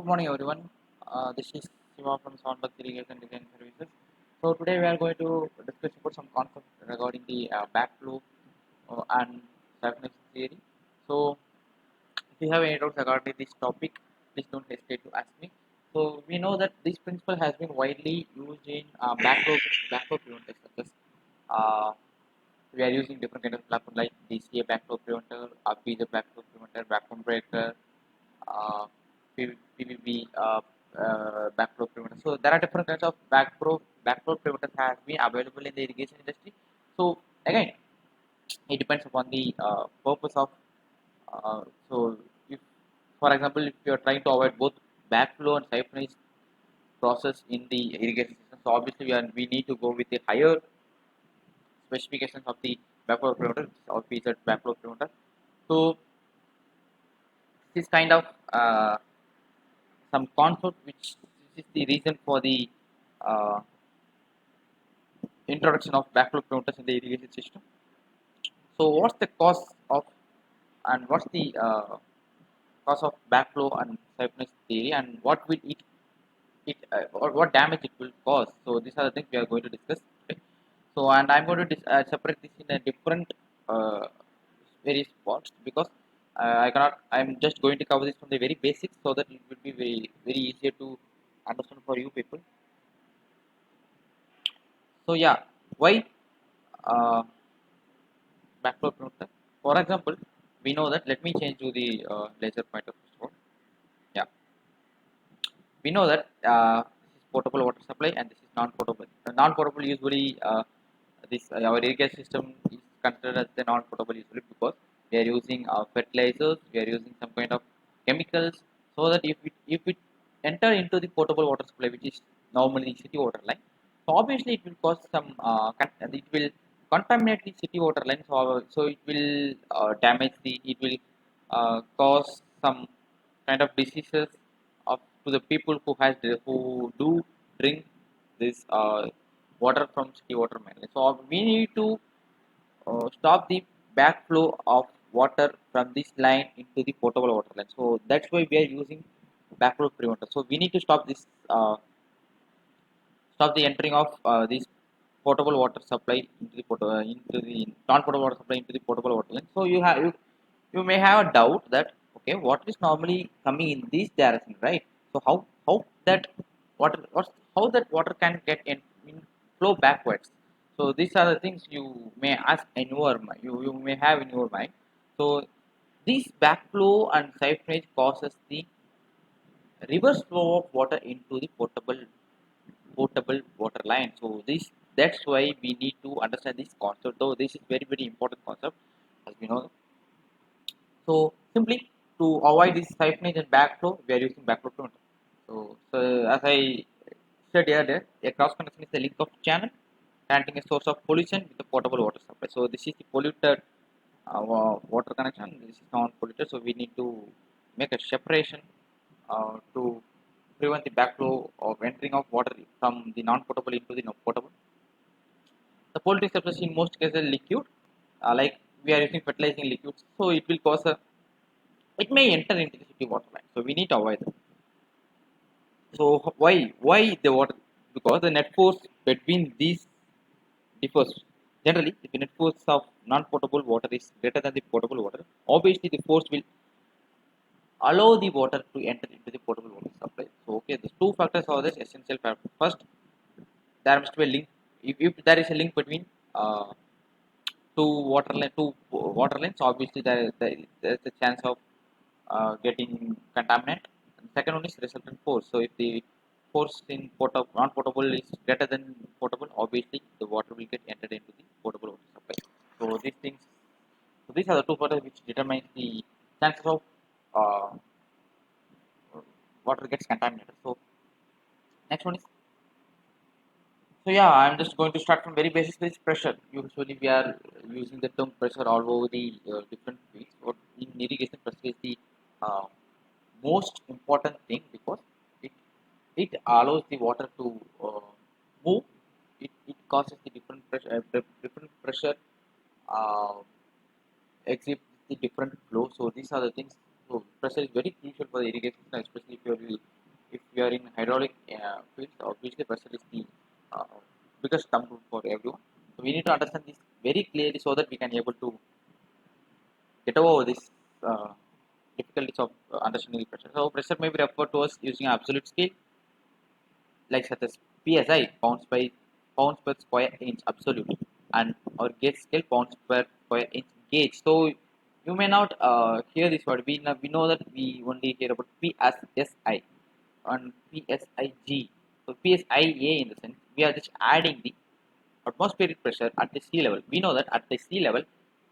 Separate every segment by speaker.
Speaker 1: morning, everyone. This is Shiva from Soundbox Irrigation Design Services. So today we are going to discuss about some concepts regarding the backflow and siphonage theory. So if you have any doubts regarding this topic, please don't hesitate to ask me. So we know that this principle has been widely used in backflow preventers such as uh, we are using different kind of platform like DCA backflow preventer, RPZ backflow preventer, vacuum breaker, PVB backflow preventer. So there are different kinds of backflow preventers has been available in the irrigation industry. So again, it depends upon the purpose of. So if, for example, if you are trying to avoid both backflow and siphonage process in the irrigation system, so obviously we need to go with the higher specifications of the backflow preventer or PZ backflow preventer. So this kind of some concept which is the reason for the uh, introduction of backflow preventers in the irrigation system. So what's the cause of and what's the cause of backflow and siphonage theory and what will it or what damage it will cause? So these are the things we are going to discuss today. So and I'm going to separate this in a different uh, various parts because I cannot. I'm just going to cover this from the very basics so that it will be very easier to understand for you people. So yeah, why uh, backflow preventer? For example, we know that. Let me change to the laser pointer first of all. Yeah, we know that this is potable water supply and this is non-potable. Non-potable usually this our irrigation system is considered as the non-potable usually because we are using fertilizers, we are using some kind of chemicals, so that if it enter into the potable water supply, which is normally city water line, so obviously it will cause some it will contaminate the city water line, so it will damage it will cause some kind of diseases of to the people who do drink this water from city water mainly. So we need to stop the backflow of water from this line into the potable water line. So that's why we are using backflow preventer. So we need to stop the entering of this potable water supply into the non-potable water supply into the potable water line. So you may have a doubt that okay, water is normally coming in this direction, right? So how that how that water can get in flow backwards? So these are the things you may ask in your mind. You may have in your mind. So this backflow and siphonage causes the reverse flow of water into the potable water line. So that's why we need to understand this concept. Though this is very important concept, as we know. So simply to avoid this siphonage and backflow, we are using backflow preventer. So as I said earlier, a cross connection is the link of channel granting a source of pollution with the potable water supply. So this is the polluted water connection. This is non-polluted. So we need to make a separation to prevent the backflow of entering of water from the non-potable into the potable. The poultry substance in most cases liquid, like we are using fertilizing liquids, so it will cause a it may enter into the city water line. So we need to avoid that. So why the water? Because the net force between these differs. Generally, if the net force of non-potable water is greater than the potable water, obviously the force will allow the water to enter into the potable water supply. So okay, the two factors are this essential factor. First, there must be a link. If there is a link between two water lines, obviously there's a chance of getting contaminant. And second one is resultant force. So if the force in non-potable is greater than potable, obviously the water will get entered into the potable water supply. So these are the two factors which determine the chances of uh, water gets contaminated. So next one is. So yeah, I'm just going to start from very basic with pressure. Usually we are using the term pressure all over the different fields. But in irrigation, pressure is the uh, most important thing because it it allows the water to move. It causes the different pressure uh, exhibit the different flow. So these are the things. So pressure is very crucial for the irrigation, especially if you are we are in hydraulic field, obviously pressure is the uh, biggest thumb rule for everyone. So we need to understand this very clearly so that we can able to get over this uh, difficulties of understanding the pressure. So pressure may be referred to as using an absolute scale, like such as PSI, pounds per square inch absolute, and our gauge scale, pounds per square inch gauge. So you may not hear this word. We know that we only hear about PSI and PSIG. So PSIA, in the sense we are just adding the atmospheric pressure at the sea level. We know that at the sea level,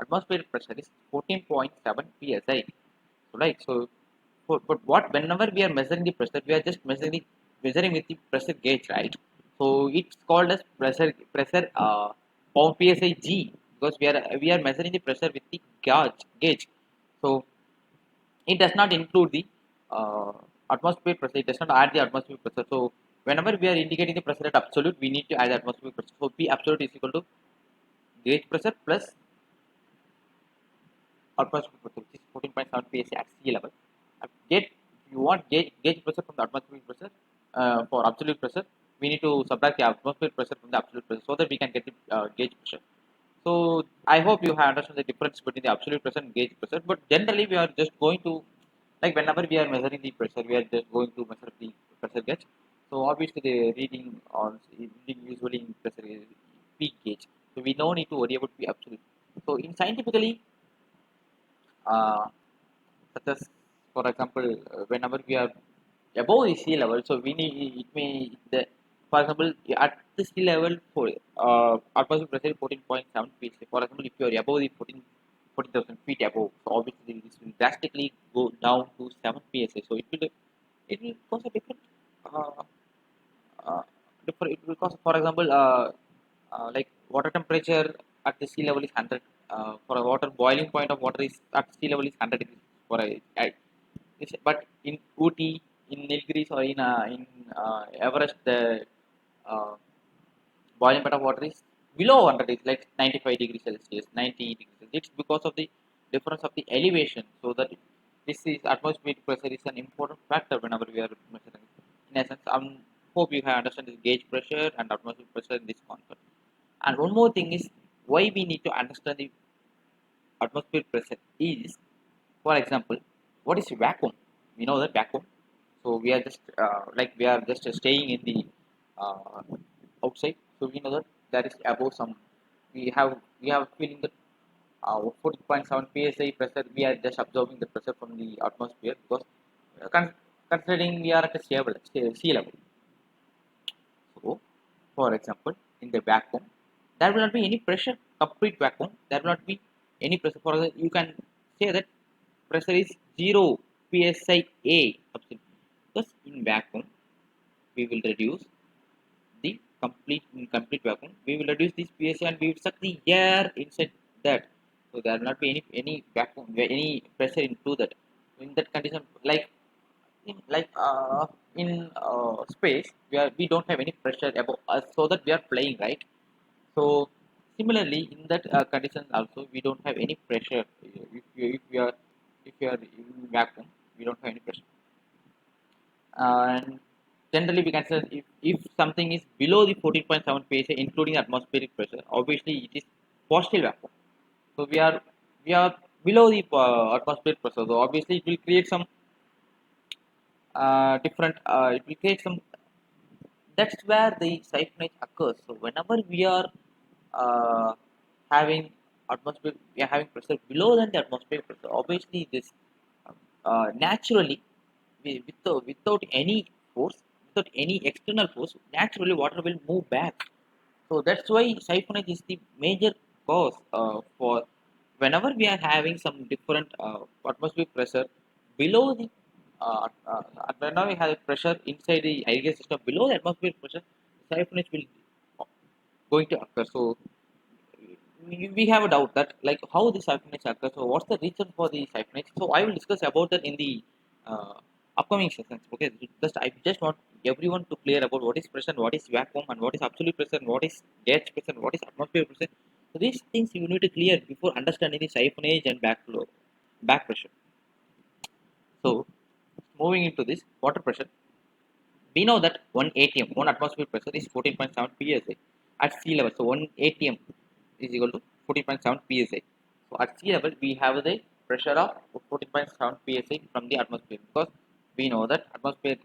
Speaker 1: atmospheric pressure is 14.7 psi. So, right. So, but what whenever we are measuring the pressure, we are just measuring with the pressure gauge, right? So it's called as pressure pound psi g, because we are measuring the pressure with the gauge. So it does not include the uh, atmospheric pressure. It does not add the atmospheric pressure. So whenever we are indicating the pressure at absolute, we need to add the atmospheric pressure. So P absolute is equal to gauge pressure plus atmospheric pressure, which is 14.7 psi at sea level. Get if you want gauge pressure from the atmospheric pressure for absolute pressure, we need to subtract the atmospheric pressure from the absolute pressure so that we can get the gauge pressure. So I hope you have understood the difference between the absolute pressure and gauge pressure. But generally, we are just going to, like, whenever we are measuring the pressure, we are just going to measure the pressure gauge. So obviously, the reading usually in pressure is peak gauge. So we no need to worry about the absolute. So in scientifically, uh, such as for example, whenever we are above the sea level, so we need it may the for example at the sea level for atmospheric pressure is 14.7 psi. For example, if you are above the 40,000 feet above, so obviously this will drastically go down to 7 psi. So it will cause a uh, uh, different. It will cause, for example, like water temperature at the sea level is 100. For a water boiling point of water is at sea level is 100 degrees for but in Ooty, in Nilgiris, or in Everest, the uh, boiling point of water is below 100. It's like 95 degrees Celsius, 90 degrees Celsius. It's because of the difference of the elevation. So that this is atmospheric pressure is an important factor whenever we are measuring. In essence, I hope you have understand this gauge pressure and atmospheric pressure in this concept. And one more thing is why we need to understand the atmospheric pressure is, for example, what is vacuum? We know that vacuum. So we are just we are just staying in the uh, outside. So we know that there is above some. We have feeling that 14.7 psi pressure. We are just absorbing the pressure from the atmosphere because considering we are at a sea level. So, for example, in the vacuum, there will not be any pressure. Complete vacuum, there will not be any pressure. For example, you can say that pressure is 0 psi A. Because in vacuum, we will reduce the complete vacuum. We will reduce this psi and we will suck the air inside that. So there will not be any vacuum, any pressure into that. In that condition, in space, we don't have any pressure above us, so that we are flying, right? So similarly, in that condition also, we don't have any pressure. If we are in vacuum, we don't have any pressure. And generally, we can say if something is below the 14.7 psi, including atmospheric pressure, obviously it is partial vacuum. So we are below the atmospheric pressure. So obviously, it will create some different. It will create some. That's where the siphonage occurs. So whenever we are uh, having we are having pressure below than the atmospheric pressure. Obviously, this naturally, without any force, without any external force, naturally water will move back. So that's why siphonage is the major cause for whenever we are having some different atmospheric pressure below the whenever we have pressure inside the irrigation system below the atmospheric pressure, siphonage will going to occur. So we have a doubt that like how the siphonage occurs. So what's the reason for the siphonage? So I will discuss about that in the uh, upcoming sessions. Okay, I just want everyone to clear about what is pressure, what is vacuum, and what is absolute pressure, and what is gauge pressure, and what is atmospheric pressure. So these things you need to clear before understanding the siphonage and back pressure. So moving into this water pressure. We know that one ATM, one atmosphere pressure is 14.7 psi at sea level. So one ATM is equal to 14.7 psi. So at sea level, we have the pressure of 14.7 psi from the atmosphere, because we know that atmosphere,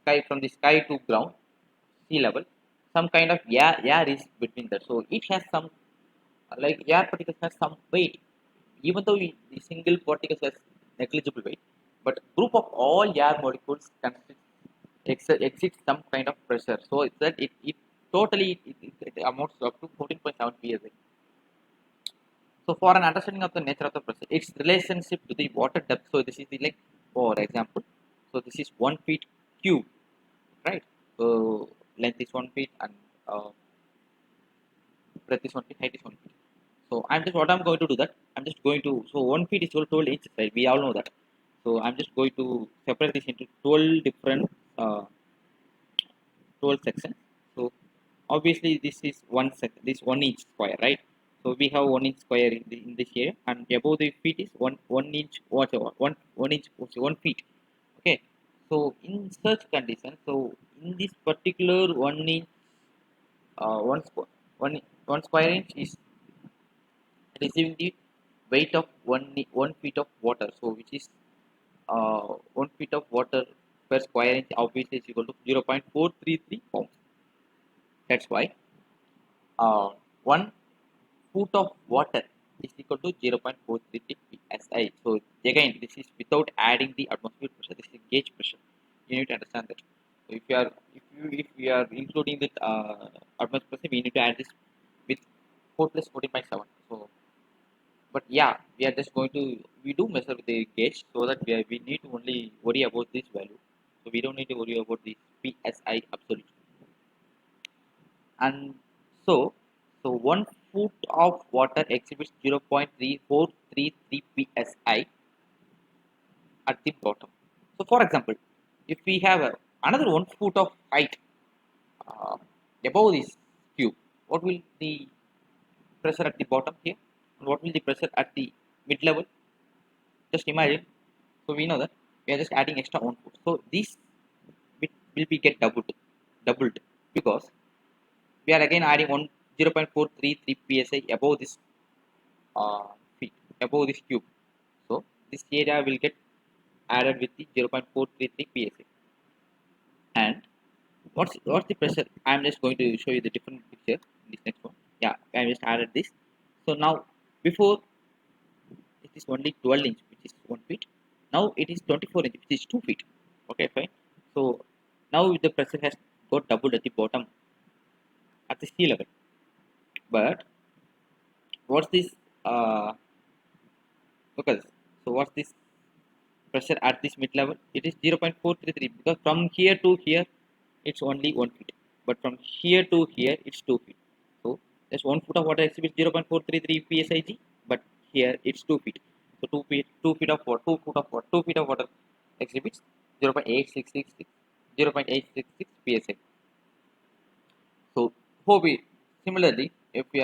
Speaker 1: sky, from the sky to ground, sea level, some kind of air is between that. So it has some, like air particles has some weight, even though the single particles has negligible weight, but group of all air molecules exceeds some kind of pressure. So it's that it totally it amounts up to 14.7 psi. So for an understanding of the nature of the pressure, its relationship to the water depth. So this is the, like, for example, so this is 1 feet cube, right? So length is 1 feet, and uh, breadth is 1 feet, height is 1 feet. So I'm just, what I'm going to do that, I'm just going to, so 1 feet is 12 inches, right? We all know that. So I'm just going to separate this into 12 different 12 sections. So obviously this is this 1 inch square, right? So we have 1 inch square in this area, and above the feet is one inch, whatever, one inch, 1 feet. Okay. So in such condition, so in this particular 1 inch, one one square inch is receiving the weight of 1 feet of water. So which is 1 feet of water per square inch obviously is equal to 0.433 pounds. That's why uh, 1 foot of water is equal to 0.433 psi. So again, this is without adding the atmospheric pressure. This is gauge pressure. You need to understand that. So if we are including the atmospheric pressure, we need to add this with 4 plus 14.7. So, but yeah, we are just going to, we do measure with the gauge, so that we need to only worry about this value. So we don't need to worry about the psi absolute. And so, 1 foot of water exhibits 0.3433 psi at the bottom. So for example, if we have another 1 foot of height uh, above this cube, what will the pressure at the bottom here, and what will the pressure at the mid level? Just imagine. So we know that we are just adding extra 1 foot. So this bit will be get doubled, because we are again adding 0.433 psi above this feet, above this cube. So this area will get added with the 0.433 psi. And what's the pressure? I'm just going to show you the different picture in this next one. Yeah, I just added this. So now, before it is only 12 inch, which is 1 feet. Now it is 24 inch, which is 2 feet. Okay, fine. So now the pressure has got doubled at the bottom, at the sea level. But what's this? Look at this. So what's this pressure at this mid level? It is 0.433, because from here to here it's only 1 feet, but from here to here it's 2 feet. So there's 1 foot of water exhibits 0.433 psig, but here it's 2 feet. So 2 feet of water, 2 feet of water exhibits 0.8666 0.866 psi. So hope we, similarly, if we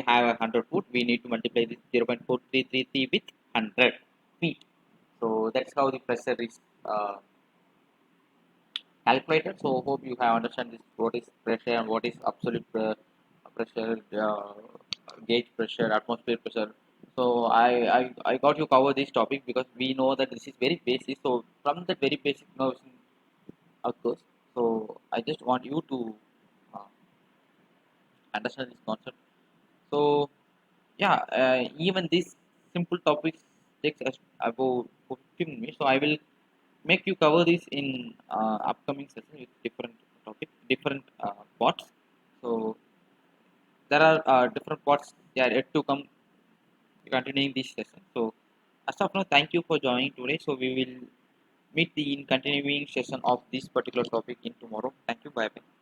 Speaker 1: have 100 foot, we need to multiply this 0.4333 with 100 feet. So that's how the pressure is calculated. So hope you have understand this, what is pressure and what is absolute pressure, gauge pressure, atmospheric pressure. So I got you cover this topic, because we know that this is very basic. So from that very basic notion occurs. So I just want you to uh, understand this concept. So yeah, even this simple topics takes us about 15 minutes. So I will make you cover this in upcoming session with different topics, different parts. So there are different parts they are yet to come continuing this session. So as of now, thank you for joining today. So we will meet the in continuing session of this particular topic in tomorrow. Thank you. Bye bye.